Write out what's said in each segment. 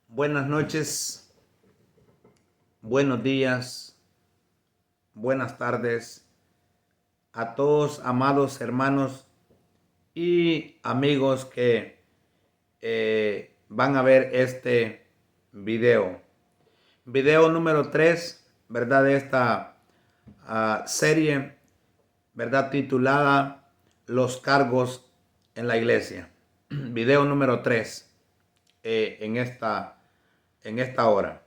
Buenas noches, buenos días, buenas tardes a todos, amados hermanos y amigos que van a ver este video. Video número 3, ¿verdad? De esta serie, ¿verdad? Titulada Los cargos en la iglesia. Video número 3 en esta hora.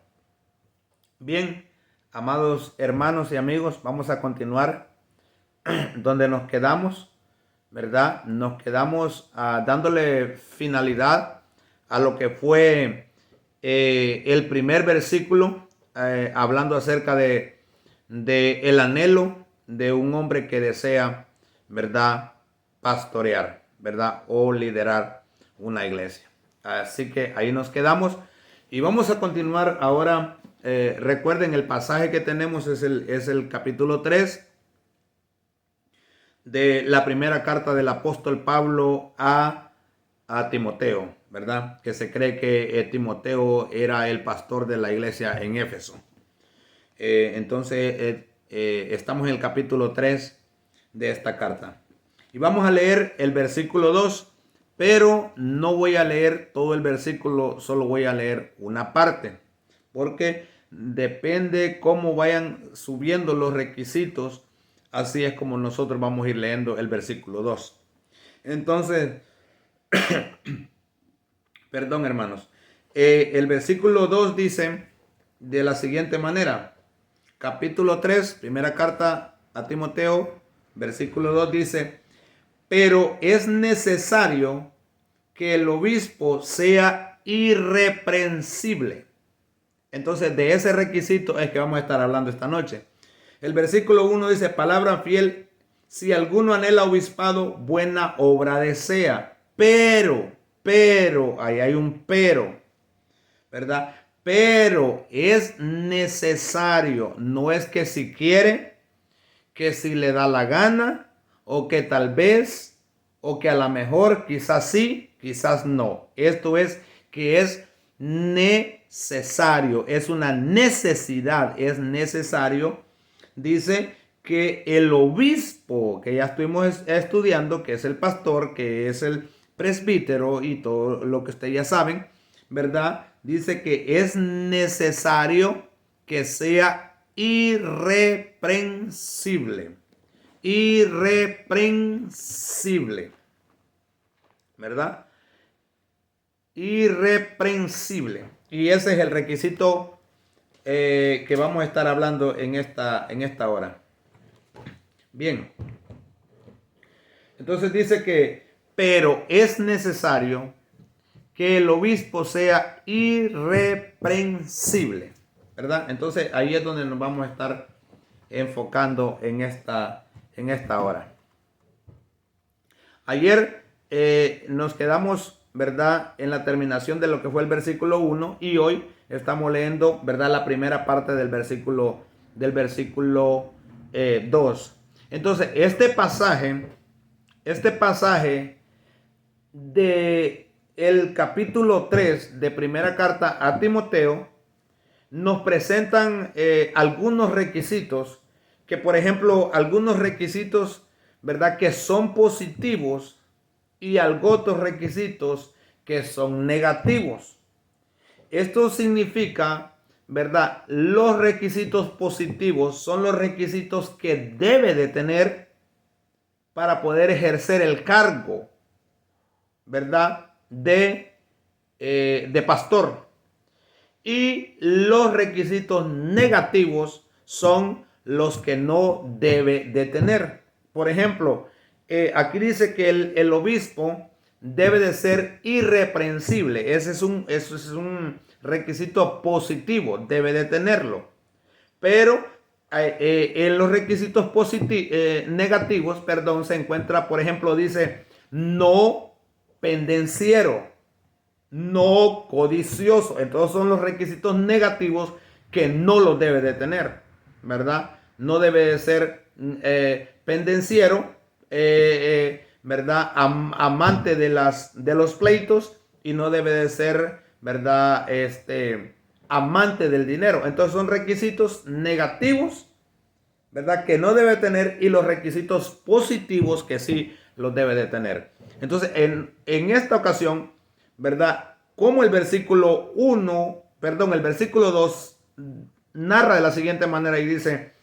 Bien, amados hermanos y amigos, vamos a continuar donde nos quedamos, ¿verdad? Nos quedamos dándole finalidad a lo que fue el primer versículo, hablando acerca de el anhelo de un hombre que desea, ¿verdad?, pastorear, ¿verdad?, o liderar una iglesia. Así que ahí nos quedamos y vamos a continuar ahora. Recuerden, el pasaje que tenemos es el capítulo 3 de la primera carta del apóstol Pablo a Timoteo, ¿verdad? Que se cree que Timoteo era el pastor de la iglesia en Éfeso. Entonces, estamos en el capítulo 3 de esta carta. Y vamos a leer el versículo 2, pero no voy a leer todo el versículo, solo voy a leer una parte, porque depende cómo vayan subiendo los requisitos, así es como nosotros vamos a ir leyendo el versículo 2. Entonces, perdón, hermanos, el versículo 2 dice de la siguiente manera. Capítulo 3, primera carta a Timoteo, versículo 2 dice: pero es necesario que el obispo sea irreprensible. Entonces, de ese requisito es que vamos a estar hablando esta noche. El versículo 1 dice: palabra fiel, si alguno anhela obispado, buena obra desea. Pero, ahí hay un pero, ¿verdad? Pero es necesario, no es que si quiere, que si le da la gana, o que tal vez, o que a lo mejor, quizás sí, quizás no. Esto es que es necesario, es una necesidad, es necesario. Dice que el obispo, que ya estuvimos estudiando, que es el pastor, que es el presbítero y todo lo que ustedes ya saben, ¿verdad? Dice que es necesario que sea irreprensible. Irreprensible, ¿verdad? Irreprensible. Y ese es el requisito que vamos a estar hablando en esta hora. Bien. Entonces dice que, pero es necesario que el obispo sea irreprensible, ¿verdad? Entonces ahí es donde nos vamos a estar enfocando en esta hora. Ayer nos quedamos, ¿verdad?, en la terminación de lo que fue el versículo 1 y hoy estamos leyendo, ¿verdad?, la primera parte del versículo 2. Entonces, este pasaje de el capítulo 3 de primera carta a Timoteo nos presentan algunos requisitos que, por ejemplo, algunos requisitos, ¿verdad?, que son positivos y otros requisitos que son negativos. Esto significa, ¿verdad?, los requisitos positivos son los requisitos que debe de tener para poder ejercer el cargo, ¿verdad?, de pastor. Y los requisitos negativos son los que no debe de tener. Por ejemplo, aquí dice que el obispo debe de ser irreprensible. Ese es un requisito positivo, debe de tenerlo. Pero en los requisitos negativos, se encuentra, por ejemplo, dice no pendenciero, no codicioso. Entonces son los requisitos negativos que no lo debe de tener, ¿verdad? No debe de ser pendenciero, ¿verdad? Amante de los pleitos, y no debe de ser, ¿verdad? Amante del dinero. Entonces son requisitos negativos, ¿verdad? Que no debe tener, y los requisitos positivos que sí los debe de tener. Entonces, en esta ocasión, ¿verdad? Como el versículo 2 narra de la siguiente manera y dice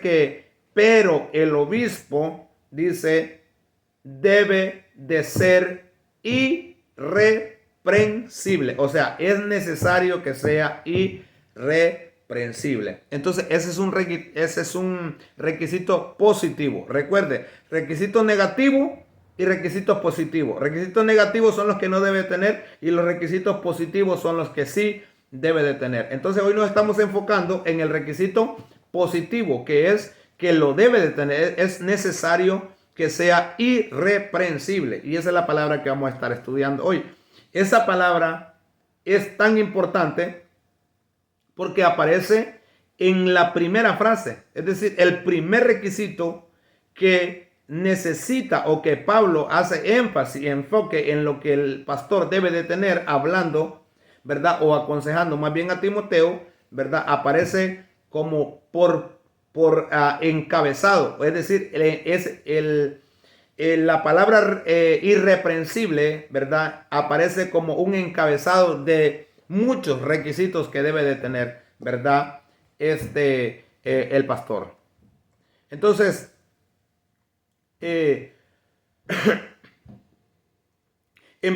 que, pero el obispo, dice, debe de ser irreprensible. O sea, es necesario que sea irreprensible. Entonces, ese es un requisito positivo. Recuerde, requisito negativo y requisitos positivos. Requisitos negativos son los que no debe tener, y los requisitos positivos son los que sí debe de tener. Entonces, hoy nos estamos enfocando en el requisito positivo, que es que lo debe de tener. Es necesario que sea irreprensible, y esa es la palabra que vamos a estar estudiando hoy. Esa palabra es tan importante porque aparece en la primera frase, es decir, el primer requisito que necesita, o que Pablo hace énfasis y enfoque en lo que el pastor debe de tener, hablando, ¿verdad? O aconsejando más bien a Timoteo, ¿verdad? Aparece como por encabezado, es decir, es la palabra irreprensible, ¿verdad? Aparece como un encabezado de muchos requisitos que debe de tener, ¿verdad? El pastor. Entonces, el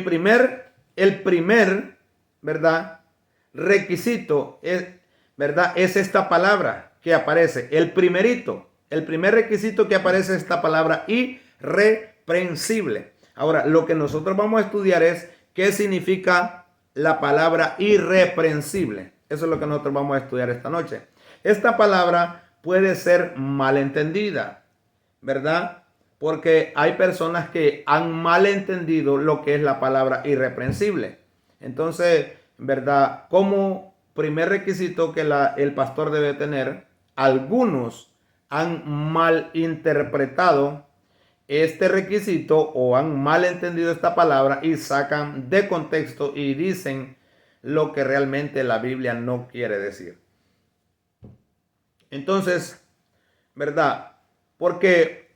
primer, ¿verdad? Requisito es, ¿verdad? Es esta palabra que aparece, el primer requisito que aparece es esta palabra irreprensible. Ahora, lo que nosotros vamos a estudiar es qué significa la palabra irreprensible. Eso es lo que nosotros vamos a estudiar esta noche. Esta palabra puede ser malentendida, ¿verdad? Porque hay personas que han malentendido lo que es la palabra irreprensible. Entonces, ¿verdad? Como primer requisito que el pastor debe tener, algunos han malinterpretado este requisito o han malentendido esta palabra y sacan de contexto y dicen lo que realmente la Biblia no quiere decir. Entonces, ¿verdad? ¿Por qué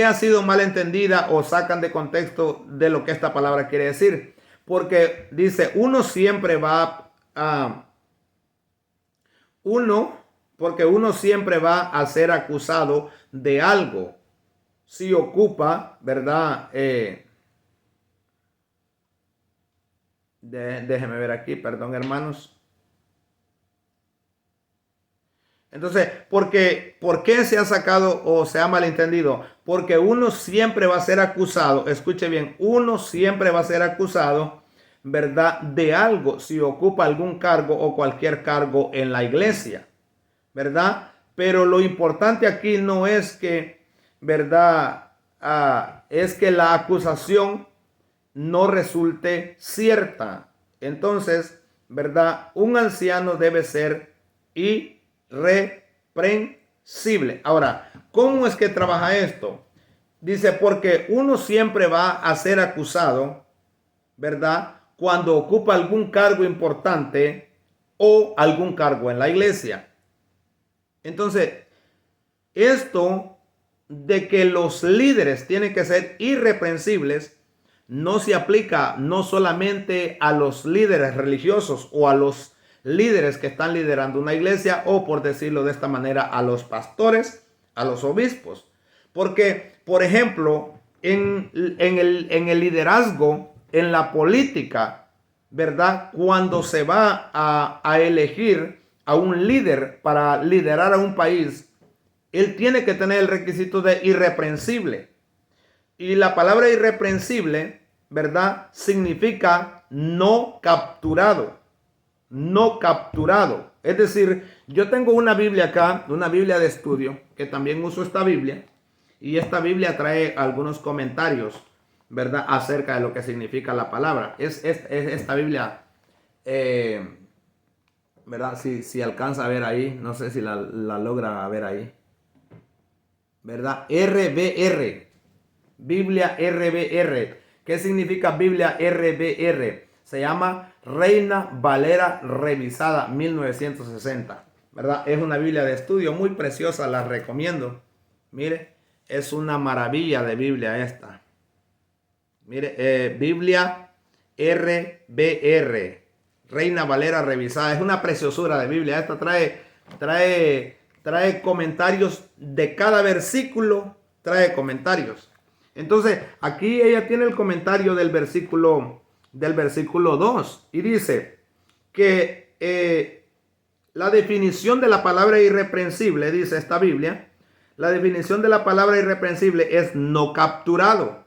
ha sido malentendida o sacan de contexto de lo que esta palabra quiere decir? Porque dice, uno siempre va a ser acusado de algo si ocupa, ¿verdad? Déjeme ver aquí, perdón, hermanos. Entonces, ¿por qué se ha sacado o se ha malentendido? Porque uno siempre va a ser acusado, escuche bien, uno siempre va a ser acusado, ¿verdad? De algo si ocupa algún cargo o cualquier cargo en la iglesia, ¿verdad? Pero lo importante aquí no es que, ¿verdad? Es que la acusación no resulte cierta. Entonces, ¿verdad? Un anciano debe ser irreprensible. Ahora, ¿cómo es que trabaja esto? Dice, porque uno siempre va a ser acusado, ¿verdad? Cuando ocupa algún cargo importante o algún cargo en la iglesia. Entonces, esto de que los líderes tienen que ser irreprensibles no se aplica no solamente a los líderes religiosos o a los líderes que están liderando una iglesia, o por decirlo de esta manera, a los pastores, a los obispos. Porque, por ejemplo, en el liderazgo, en la política, ¿verdad? Cuando se va a elegir a un líder para liderar a un país, él tiene que tener el requisito de irreprensible. Y la palabra irreprensible, ¿verdad? Significa no capturado. No capturado. Es decir, yo tengo una Biblia acá, una Biblia de estudio, que también uso esta Biblia. Y esta Biblia trae algunos comentarios, ¿verdad? Acerca de lo que significa la palabra. Esta Biblia ¿verdad? Si alcanza a ver ahí, no sé si la logra ver ahí, ¿verdad? RBR, Biblia RBR. ¿Qué significa Biblia RBR? Se llama Reina Valera Revisada 1960, ¿verdad? Es una Biblia de estudio muy preciosa, la recomiendo. Mire, es una maravilla de Biblia esta. Mire, Biblia RBR, Reina Valera Revisada. Es una preciosura de Biblia. Esta trae comentarios de cada versículo, trae comentarios. Entonces, aquí ella tiene el comentario del versículo 2 y dice que la definición de la palabra irreprensible, dice esta Biblia, la definición de la palabra irreprensible es no capturado.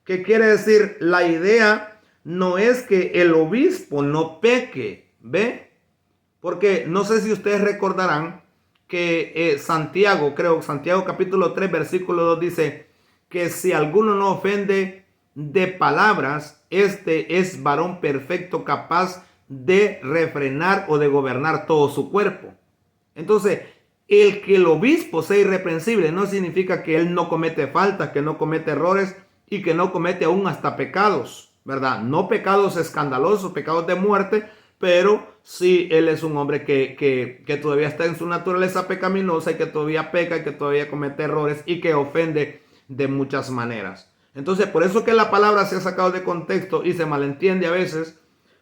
¿Qué quiere decir? La idea no es que el obispo no peque, ¿ve? Porque no sé si ustedes recordarán que Santiago capítulo 3, versículo 2 dice que si alguno no ofende de palabras, este es varón perfecto capaz de refrenar o de gobernar todo su cuerpo. Entonces, el que el obispo sea irreprensible no significa que él no comete faltas, que no comete errores y que no comete aún hasta pecados, ¿verdad? No pecados escandalosos, pecados de muerte, pero sí él es un hombre que todavía está en su naturaleza pecaminosa y que todavía peca y que todavía comete errores y que ofende de muchas maneras. Entonces, por eso que la palabra se ha sacado de contexto y se malentiende a veces,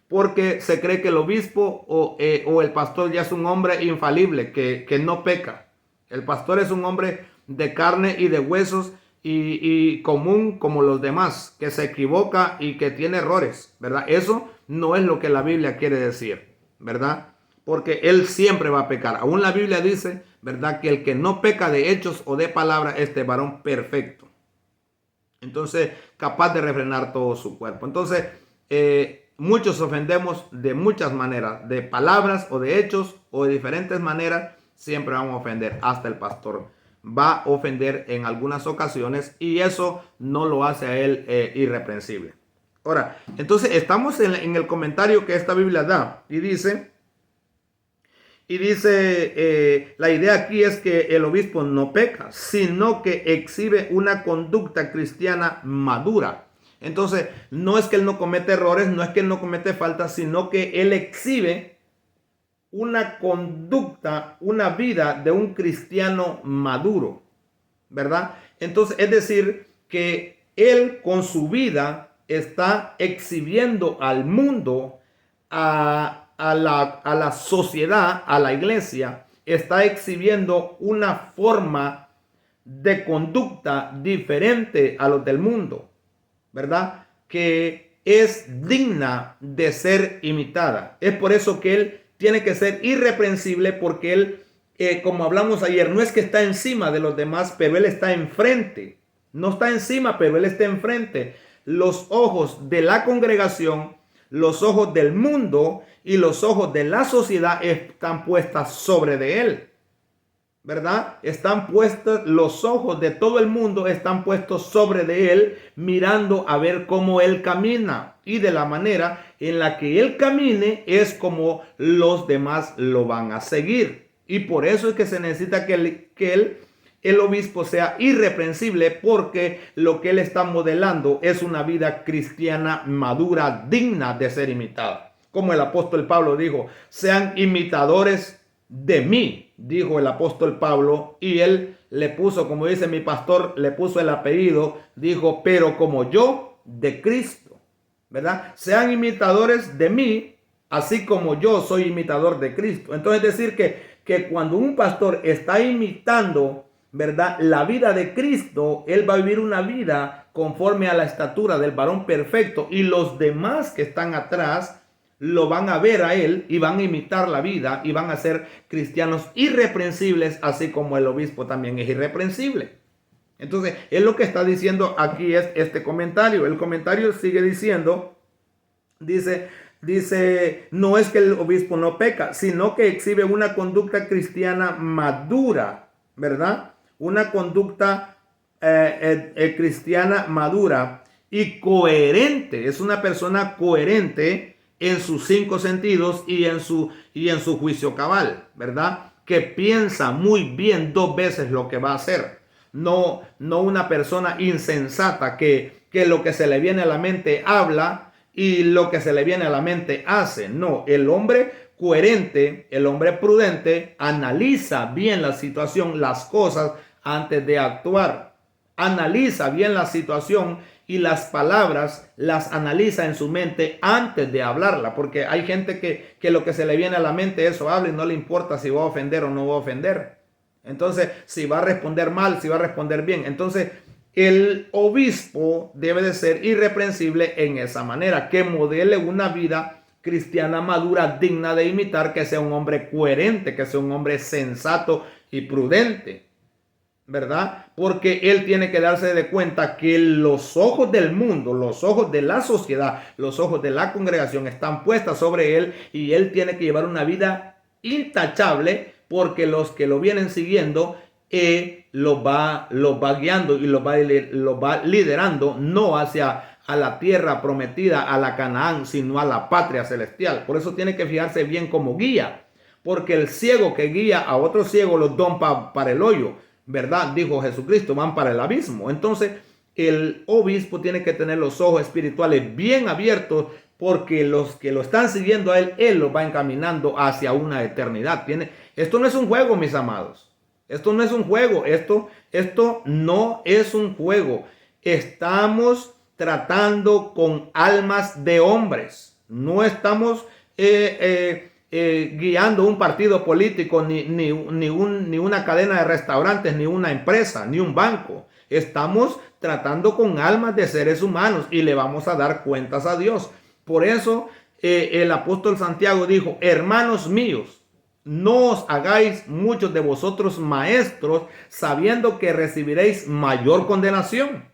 porque se cree que el obispo o el pastor ya es un hombre infalible, que no peca. El pastor es un hombre de carne y de huesos y común como los demás, que se equivoca y que tiene errores, ¿verdad? Eso no es lo que la Biblia quiere decir, ¿verdad? Porque él siempre va a pecar. Aún la Biblia dice, ¿verdad? Que el que no peca de hechos o de palabra, este varón perfecto. Entonces, capaz de refrenar todo su cuerpo. Entonces, muchos ofendemos de muchas maneras, de palabras o de hechos o de diferentes maneras, siempre vamos a ofender. Hasta el pastor va a ofender en algunas ocasiones y eso no lo hace a él irreprensible. Ahora, entonces estamos en el comentario que esta Biblia da y dice, la idea aquí es que el obispo no peca, sino que exhibe una conducta cristiana madura. Entonces, no es que él no comete errores, no es que él no comete faltas, sino que él exhibe una conducta, una vida de un cristiano maduro, ¿verdad? Entonces, es decir, que él con su vida está exhibiendo al mundo, a la sociedad, a la iglesia, está exhibiendo una forma de conducta diferente a los del mundo, ¿verdad? Que es digna de ser imitada. Es por eso que él tiene que ser irreprensible, porque él, como hablamos ayer, no es que está encima de los demás, pero él está enfrente. No está encima, pero él está enfrente. Los ojos de la congregación, los ojos del mundo y los ojos de la sociedad están puestas sobre de él, ¿verdad? Están puestos, los ojos de todo el mundo están puestos sobre de él, mirando a ver cómo él camina. Y de la manera en la que él camine es como los demás lo van a seguir. Y por eso es que se necesita que el obispo sea irreprensible, porque lo que él está modelando es una vida cristiana madura, digna de ser imitada. Como el apóstol Pablo dijo, sean imitadores de mí, dijo el apóstol Pablo, y él le puso, como dice mi pastor, le puso el apellido, dijo, pero como yo de Cristo, ¿verdad? Sean imitadores de mí, así como yo soy imitador de Cristo. Entonces, es decir que cuando un pastor está imitando, ¿verdad?, la vida de Cristo, él va a vivir una vida conforme a la estatura del varón perfecto, y los demás que están atrás lo van a ver a él y van a imitar la vida y van a ser cristianos irreprensibles, así como el obispo también es irreprensible. Entonces, es lo que está diciendo aquí es este comentario. El comentario sigue diciendo, dice, no es que el obispo no peca, sino que exhibe una conducta cristiana madura, ¿verdad? Una conducta cristiana madura y coherente. Es una persona coherente en sus 5 sentidos y en su juicio cabal, ¿verdad? Que piensa muy bien 2 veces lo que va a hacer. No una persona insensata que lo que se le viene a la mente habla y lo que se le viene a la mente hace. No, el hombre coherente, el hombre prudente, analiza bien la situación, las cosas antes de actuar. Analiza bien la situación y las palabras las analiza en su mente antes de hablarla, porque hay gente que lo que se le viene a la mente eso habla y no le importa si va a ofender o no va a ofender. Entonces, si va a responder mal, si va a responder bien. Entonces, el obispo debe de ser irreprensible en esa manera, que modele una vida cristiana madura, digna de imitar, que sea un hombre coherente, que sea un hombre sensato y prudente, ¿verdad? Porque él tiene que darse de cuenta que los ojos del mundo, los ojos de la sociedad, los ojos de la congregación están puestas sobre él y él tiene que llevar una vida intachable porque los que lo vienen siguiendo los va guiando y los va liderando no hacia a la tierra prometida, a la Canaán, sino a la patria celestial. Por eso tiene que fijarse bien como guía, porque el ciego que guía a otro ciego los don para el hoyo, ¿verdad? Dijo Jesucristo, van para el abismo. Entonces, el obispo tiene que tener los ojos espirituales bien abiertos porque los que lo están siguiendo a él los va encaminando hacia una eternidad. Esto no es un juego, mis amados. Esto no es un juego. Esto no es un juego. Estamos tratando con almas de hombres. No estamos guiando un partido político, ni una cadena de restaurantes, ni una empresa, ni un banco. Estamos tratando con almas de seres humanos y le vamos a dar cuentas a Dios. Por eso el apóstol Santiago dijo: hermanos míos, no os hagáis muchos de vosotros maestros, sabiendo que recibiréis mayor condenación.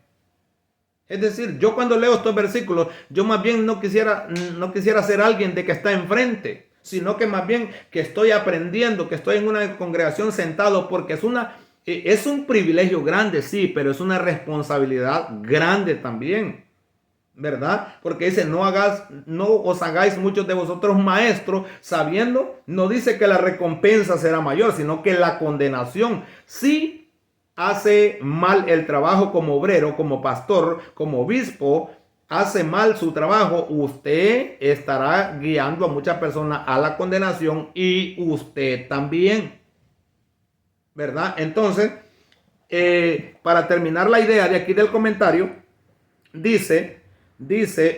Es decir, yo cuando leo estos versículos, yo más bien no quisiera ser alguien de que está enfrente, sino que más bien que estoy aprendiendo, que estoy en una congregación sentado, porque es un privilegio grande, sí, pero es una responsabilidad grande también, ¿verdad? Porque dice, no os hagáis muchos de vosotros maestros, sabiendo, no dice que la recompensa será mayor, sino que la condenación. Sí, hace mal el trabajo como obrero, como pastor, como obispo, hace mal su trabajo, usted estará guiando a muchas personas a la condenación y usted también, ¿verdad? Entonces, para terminar la idea de aquí del comentario, dice,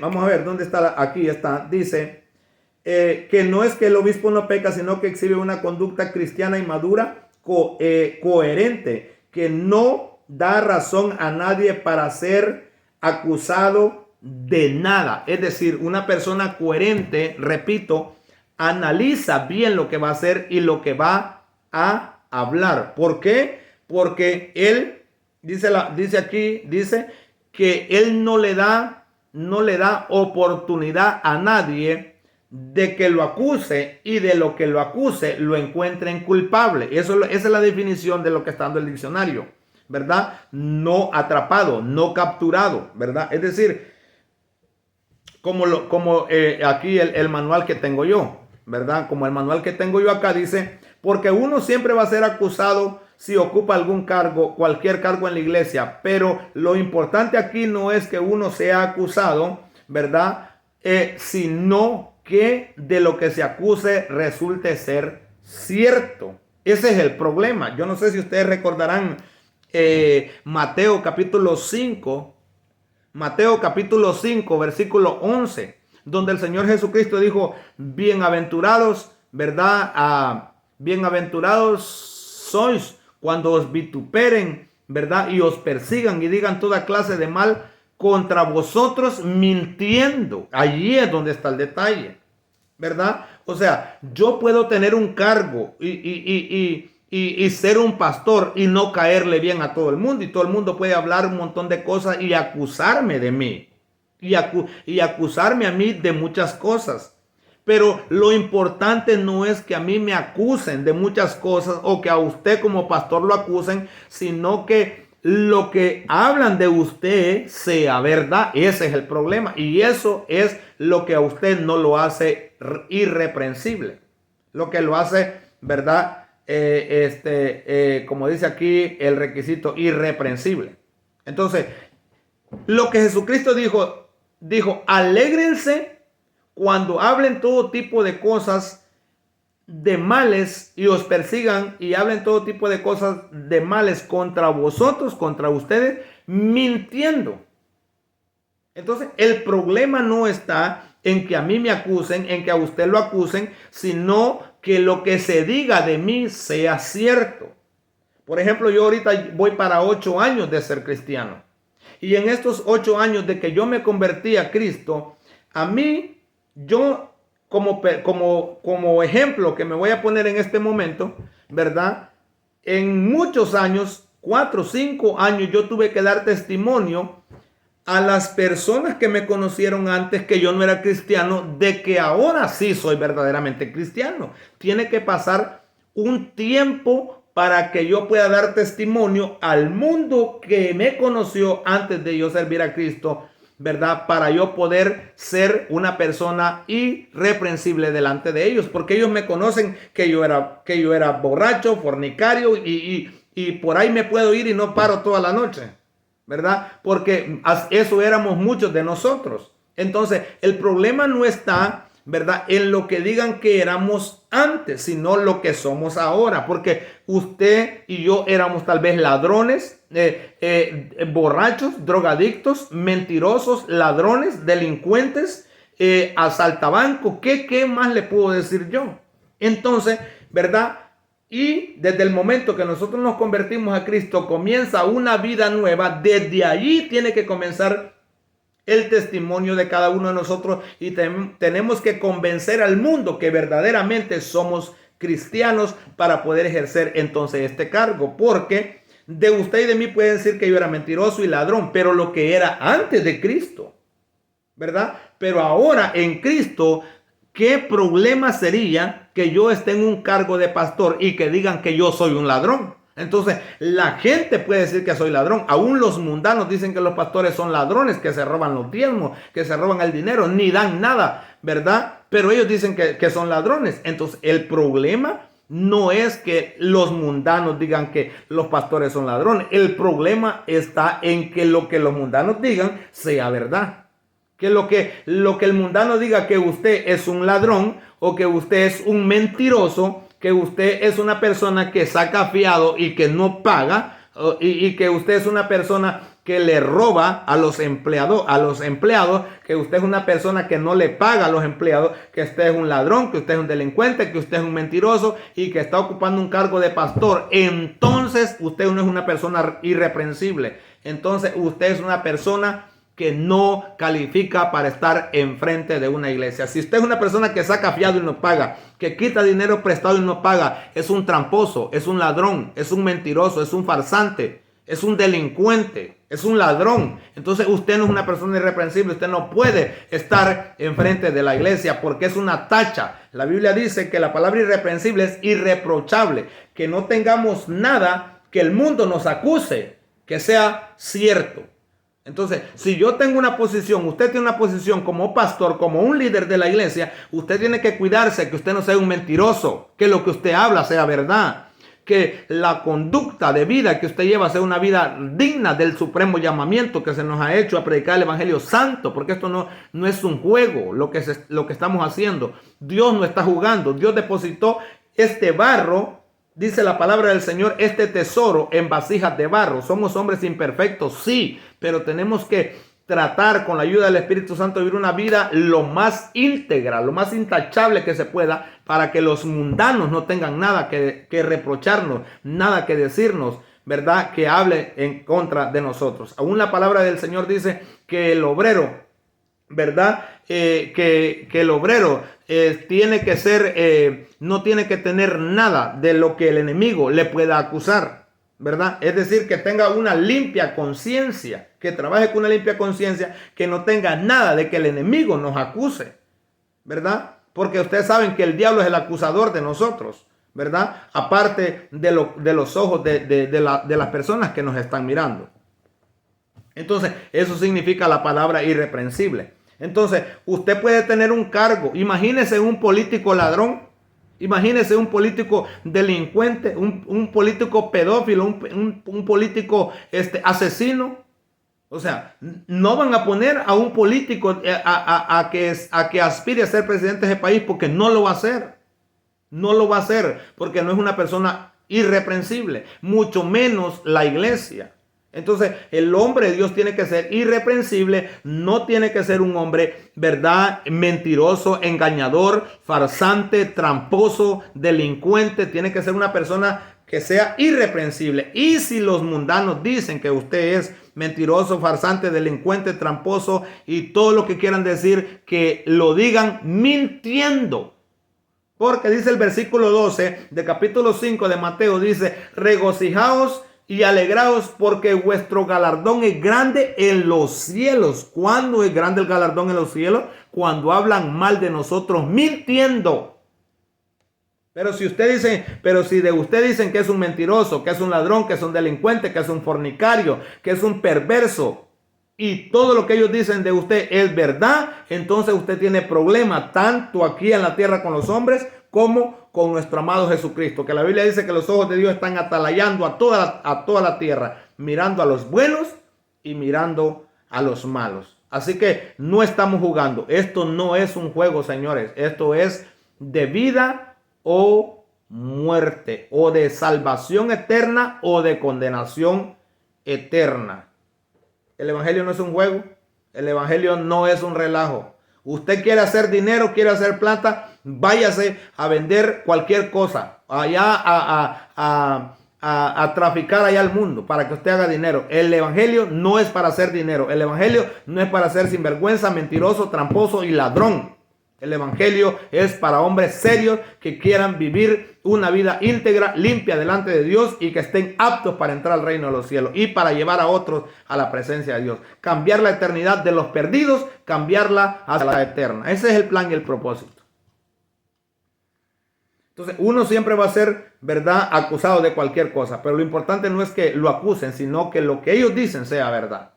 vamos a ver, ¿dónde está? Aquí está, dice que no es que el obispo no peca, sino que exhibe una conducta cristiana y madura, coherente, que no da razón a nadie para ser acusado de nada. Es decir, una persona coherente, repito, analiza bien lo que va a hacer y lo que va a hablar. ¿Por qué? Porque él, dice que él no le da oportunidad a nadie de que lo acuse y de lo que lo acuse lo encuentren culpable. Esa es la definición de lo que está dando el diccionario, ¿verdad? No atrapado, no capturado, ¿verdad? Es decir, como aquí el manual que tengo yo, ¿verdad? Como el manual que tengo yo acá dice, porque uno siempre va a ser acusado si ocupa algún cargo, cualquier cargo en la iglesia, pero lo importante aquí no es que uno sea acusado, ¿verdad? Sino que de lo que se acuse resulte ser cierto. Ese es el problema. Yo no sé si ustedes recordarán Mateo capítulo 5, versículo 11, donde el Señor Jesucristo dijo, bienaventurados, ¿verdad? Bienaventurados sois cuando os vituperen, ¿verdad? Y os persigan y digan toda clase de mal contra vosotros mintiendo. Allí es donde está el detalle, ¿verdad? O sea, yo puedo tener un cargo y ser un pastor y no caerle bien a todo el mundo, y todo el mundo puede hablar un montón de cosas y acusarme de mí y acusarme a mí de muchas cosas. Pero lo importante no es que a mí me acusen de muchas cosas o que a usted como pastor lo acusen, sino que lo que hablan de usted sea verdad. Ese es el problema y eso es lo que a usted no lo hace irreprensible. Lo que lo hace, ¿verdad? Como dice aquí, el requisito irreprensible. Entonces, lo que Jesucristo dijo, alégrense cuando hablen todo tipo de cosas de males y os persigan y hablen todo tipo de cosas de males contra vosotros, contra ustedes, mintiendo. Entonces, el problema no está en que a mí me acusen, en que a usted lo acusen, sino que lo que se diga de mí sea cierto. Por ejemplo, yo ahorita voy para 8 años de ser cristiano. Y en estos 8 años de que yo me convertí a Cristo, a mí, yo como ejemplo que me voy a poner en este momento, ¿verdad? En muchos años, 4 o 5 años, yo tuve que dar testimonio a las personas que me conocieron antes que yo no era cristiano, de que ahora sí soy verdaderamente cristiano. Tiene que pasar un tiempo para que yo pueda dar testimonio al mundo que me conoció antes de yo servir a Cristo, ¿verdad? Para yo poder ser una persona irreprensible delante de ellos, porque ellos me conocen que yo era borracho, fornicario y por ahí me puedo ir y no paro toda la noche, ¿verdad? Porque eso éramos muchos de nosotros. Entonces, el problema no está, ¿verdad?, en lo que digan que éramos antes, sino lo que somos ahora. Porque usted y yo éramos tal vez ladrones, borrachos, drogadictos, mentirosos, ladrones, delincuentes, asaltabancos. ¿Qué más le puedo decir yo? Entonces, ¿verdad? Y desde el momento que nosotros nos convertimos a Cristo, comienza una vida nueva. Desde allí tiene que comenzar el testimonio de cada uno de nosotros y tenemos que convencer al mundo que verdaderamente somos cristianos para poder ejercer entonces este cargo. Porque de usted y de mí pueden decir que yo era mentiroso y ladrón, pero lo que era antes de Cristo, ¿verdad? Pero ahora en Cristo, ¿qué problema sería que yo esté en un cargo de pastor y que digan que yo soy un ladrón? Entonces, la gente puede decir que soy ladrón. Aún los mundanos dicen que los pastores son ladrones, que se roban los diezmos, que se roban el dinero, ni dan nada, ¿verdad? Pero ellos dicen que son ladrones. Entonces, el problema no es que los mundanos digan que los pastores son ladrones. El problema está en que lo que los mundanos digan sea verdad. Que lo que el mundano diga que usted es un ladrón o que usted es un mentiroso, que usted es una persona que saca fiado y que no paga, y que usted es una persona que le roba a los empleados, que usted es una persona que no le paga a los empleados, que usted es un ladrón, que usted es un delincuente, que usted es un mentiroso y que está ocupando un cargo de pastor. Entonces usted no es una persona irreprensible. Entonces usted es una persona que no califica para estar enfrente de una iglesia. Si usted es una persona que saca fiado y no paga, que quita dinero prestado y no paga, es un tramposo, es un ladrón, es un mentiroso, es un farsante, es un delincuente, es un ladrón. Entonces usted no es una persona irreprensible, usted no puede estar enfrente de la iglesia porque es una tacha. La Biblia dice que la palabra irreprensible es irreprochable, que no tengamos nada que el mundo nos acuse, que sea cierto. Entonces, si yo tengo una posición, usted tiene una posición como pastor, como un líder de la iglesia, usted tiene que cuidarse que usted no sea un mentiroso, que lo que usted habla sea verdad, que la conducta de vida que usted lleva sea una vida digna del supremo llamamiento que se nos ha hecho a predicar el evangelio santo, porque esto no es un juego lo que estamos haciendo. Dios no está jugando, Dios depositó este barro. Dice la palabra del Señor, este tesoro en vasijas de barro. Somos hombres imperfectos, sí, pero tenemos que tratar con la ayuda del Espíritu Santo de vivir una vida lo más íntegra, lo más intachable que se pueda, para que los mundanos no tengan nada que reprocharnos, nada que decirnos, ¿verdad? Que hable en contra de nosotros. Aún la palabra del Señor dice que el obrero, ¿verdad? Que el obrero tiene que ser, no tiene que tener nada de lo que el enemigo le pueda acusar, ¿verdad? Es decir, que tenga una limpia conciencia, que trabaje con una limpia conciencia, que no tenga nada de que el enemigo nos acuse, ¿verdad? Porque ustedes saben que el diablo es el acusador de nosotros, ¿verdad? Aparte de los ojos de las personas que nos están mirando. Entonces, eso significa la palabra irreprensible. Entonces, usted puede tener un cargo. Imagínese un político ladrón. Imagínese un político delincuente, un político pedófilo, un político asesino. O sea, no van a poner a un político a que aspire a ser presidente de ese país porque no lo va a hacer. No lo va a hacer porque no es una persona irreprensible, mucho menos la iglesia. Entonces, el hombre de Dios tiene que ser irreprensible, no tiene que ser un hombre, ¿verdad?, mentiroso, engañador, farsante, tramposo, delincuente. Tiene que ser una persona que sea irreprensible. Y si los mundanos dicen que usted es mentiroso, farsante, delincuente, tramposo y todo lo que quieran decir, que lo digan mintiendo. Porque dice el versículo 12 de capítulo 5 de Mateo, dice: regocijaos y alegraos porque vuestro galardón es grande en los cielos. ¿Cuándo es grande el galardón en los cielos? Cuando hablan mal de nosotros mintiendo. Pero si de usted dicen que es un mentiroso, que es un ladrón, que es un delincuente, que es un fornicario, que es un perverso, y todo lo que ellos dicen de usted es verdad, entonces usted tiene problemas tanto aquí en la tierra con los hombres como con nuestro amado Jesucristo, que la Biblia dice que los ojos de Dios están atalayando a toda la tierra, mirando a los buenos y mirando a los malos. Así que no estamos jugando. Esto no es un juego, señores. Esto es de vida o muerte, o de salvación eterna o de condenación eterna. El evangelio no es un juego. El evangelio no es un relajo. Usted quiere hacer dinero, quiere hacer plata, váyase a vender cualquier cosa, allá a traficar allá al mundo para que usted haga dinero. El evangelio no es para hacer dinero. El evangelio no es para ser sinvergüenza, mentiroso, tramposo y ladrón. El evangelio es para hombres serios que quieran vivir una vida íntegra, limpia delante de Dios y que estén aptos para entrar al reino de los cielos y para llevar a otros a la presencia de Dios. Cambiar la eternidad de los perdidos, cambiarla hacia la eterna. Ese es el plan y el propósito. Entonces, uno siempre va a ser, ¿verdad?, acusado de cualquier cosa, pero lo importante no es que lo acusen, sino que lo que ellos dicen sea verdad.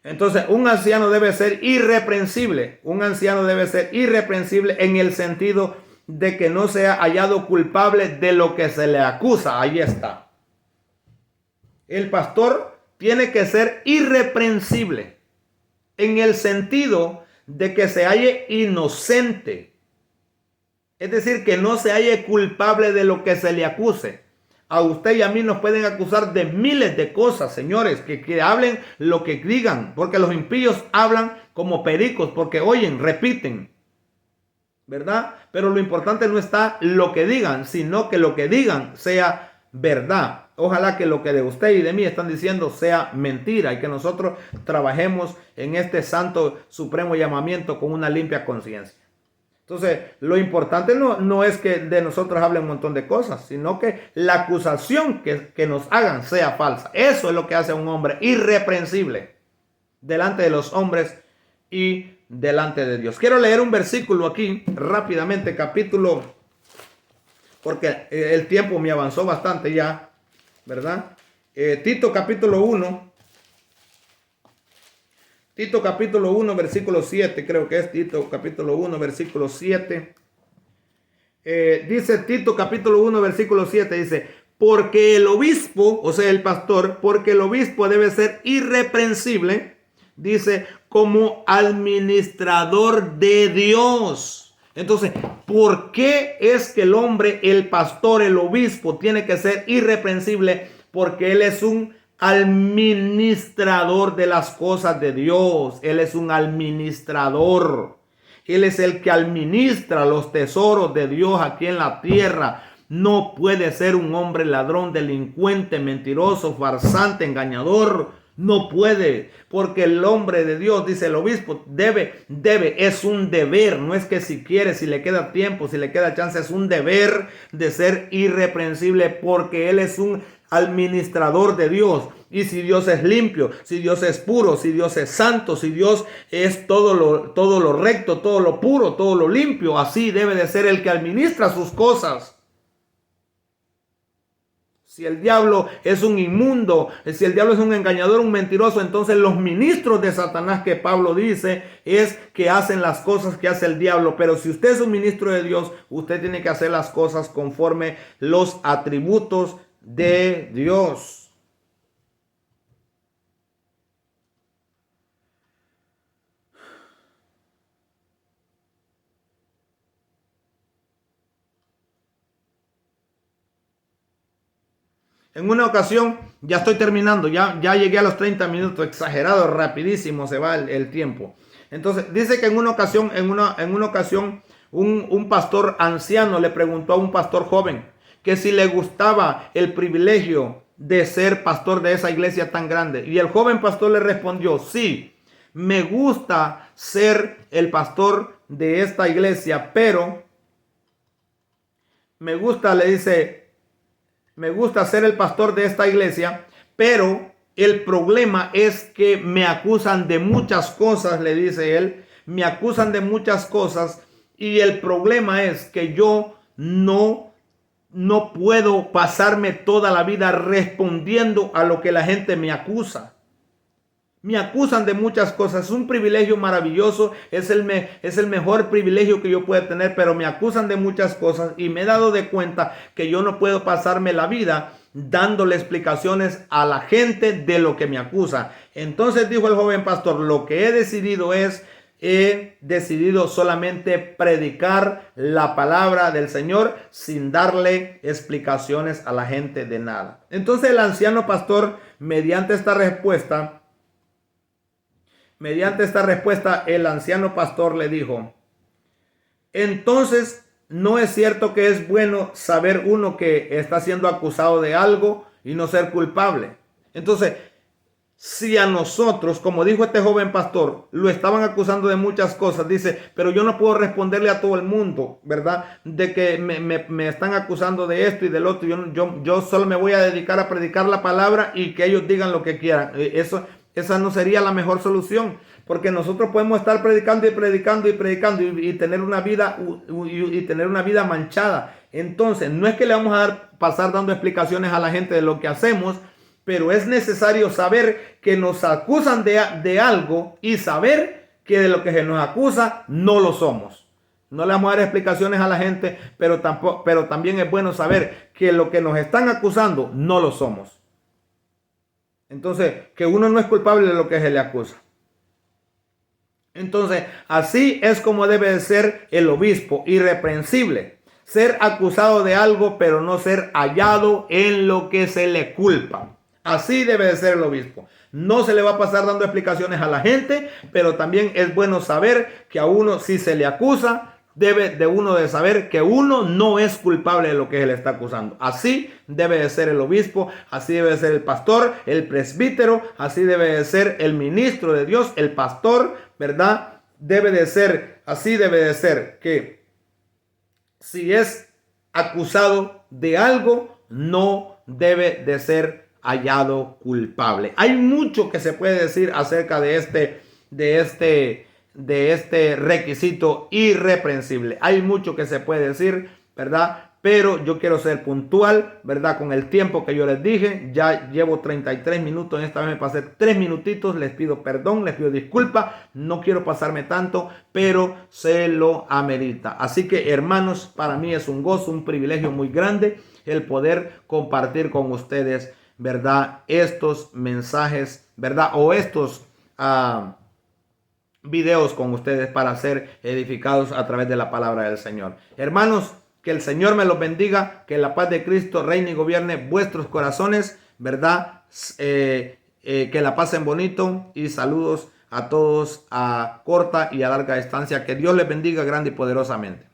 Entonces, un anciano debe ser irreprensible. Un anciano debe ser irreprensible en el sentido de que no sea hallado culpable de lo que se le acusa. Ahí está. El pastor tiene que ser irreprensible en el sentido de que se halle inocente. Es decir, que no se halle culpable de lo que se le acuse. A usted y a mí nos pueden acusar de miles de cosas, señores, que hablen lo que digan, porque los impíos hablan como pericos, porque oyen, repiten, ¿verdad? Pero lo importante no está lo que digan, sino que lo que digan sea verdad. Ojalá que lo que de usted y de mí están diciendo sea mentira y que nosotros trabajemos en este santo supremo llamamiento con una limpia conciencia. Entonces, lo importante no es que de nosotros hablen un montón de cosas, sino que la acusación que nos hagan sea falsa. Eso es lo que hace a un hombre irreprensible delante de los hombres y delante de Dios. Quiero leer un versículo aquí rápidamente, porque el tiempo me avanzó bastante ya, ¿verdad? Tito capítulo 1. Tito capítulo 1, versículo 7, creo que es Tito capítulo 1, versículo 7. Dice Tito capítulo 1, versículo 7, dice: porque el obispo, o sea el pastor, porque el obispo debe ser irreprensible, dice, como administrador de Dios. Entonces, ¿por qué es que el hombre, el pastor, el obispo tiene que ser irreprensible? Porque él es un administrador de las cosas de Dios. Él es un administrador. Él es el que administra los tesoros de Dios aquí en la tierra. No puede ser un hombre ladrón, delincuente, mentiroso, farsante, engañador. No puede, porque el hombre de Dios, dice el obispo, debe, es un deber. No es que si quiere, si le queda tiempo, si le queda chance, es un deber de ser irreprensible, porque él es un administrador de Dios. Y si Dios es limpio, si Dios es puro, si Dios es santo, si Dios es todo lo recto, todo lo puro, todo lo limpio, así debe de ser el que administra sus cosas. Si el diablo es un inmundo, si el diablo es un engañador, un mentiroso, entonces los ministros de Satanás que Pablo dice es que hacen las cosas que hace el diablo. Pero si usted es un ministro de Dios, usted tiene que hacer las cosas conforme los atributos de Dios. En una ocasión, ya estoy terminando, ya llegué a los 30 minutos, exagerado, rapidísimo se va el tiempo. Entonces, dice que en una ocasión, un pastor anciano le preguntó a un pastor joven que si le gustaba el privilegio de ser pastor de esa iglesia tan grande. Y el joven pastor le respondió, sí, me gusta ser el pastor de esta iglesia, pero me gusta, le dice, me gusta ser el pastor de esta iglesia, pero el problema es que me acusan de muchas cosas, le dice él, me acusan de muchas cosas y el problema es que yo no puedo pasarme toda la vida respondiendo a lo que la gente me acusa. Me acusan de muchas cosas. Es un privilegio maravilloso. Es el mejor privilegio que yo pueda tener. Pero me acusan de muchas cosas. Y me he dado de cuenta que yo no puedo pasarme la vida dándole explicaciones a la gente de lo que me acusa. Entonces dijo el joven pastor, lo que he decidido solamente predicar la palabra del Señor sin darle explicaciones a la gente de nada. Entonces el anciano pastor, mediante esta respuesta, el anciano pastor le dijo, entonces no es cierto que es bueno saber uno que está siendo acusado de algo y no ser culpable. Entonces, si a nosotros, como dijo este joven pastor, lo estaban acusando de muchas cosas, dice, pero yo no puedo responderle a todo el mundo, ¿verdad? De que me están acusando de esto y del otro. Yo solo me voy a dedicar a predicar la palabra y que ellos digan lo que quieran. Esa no sería la mejor solución, porque nosotros podemos estar predicando y tener una vida manchada. Entonces, no es que le vamos a pasar dando explicaciones a la gente de lo que hacemos, pero es necesario saber que nos acusan de algo y saber que de lo que se nos acusa no lo somos. No le vamos a dar explicaciones a la gente, pero también es bueno saber que lo que nos están acusando no lo somos. Entonces, que uno no es culpable de lo que se le acusa. Entonces, así es como debe de ser el obispo, irreprensible. Ser acusado de algo, pero no ser hallado en lo que se le culpa. Así debe de ser el obispo. No se le va a pasar dando explicaciones a la gente, pero también es bueno saber que a uno, si se le acusa, debe de uno de saber que uno no es culpable de lo que se le está acusando. Así debe de ser el obispo, así debe de ser el pastor, el presbítero, así debe de ser el ministro de Dios, el pastor, ¿verdad? Así debe de ser que si es acusado de algo, no debe de ser hallado culpable. Hay mucho que se puede decir acerca de este requisito irreprensible. Hay mucho que se puede decir, ¿verdad? Pero yo quiero ser puntual, ¿verdad? Con el tiempo que yo les dije. Ya llevo 33 minutos. Esta vez me pasé 3 minutitos. Les pido perdón, les pido disculpa. No quiero pasarme tanto, pero se lo amerita. Así que, hermanos, para mí es un gozo, un privilegio muy grande el poder compartir con ustedes, ¿verdad? Estos mensajes, ¿verdad? O estos videos con ustedes para ser edificados a través de la palabra del Señor. Hermanos, que el Señor me los bendiga, que la paz de Cristo reine y gobierne vuestros corazones, ¿verdad? Que la pasen bonito y saludos a todos a corta y a larga distancia. Que Dios les bendiga grande y poderosamente.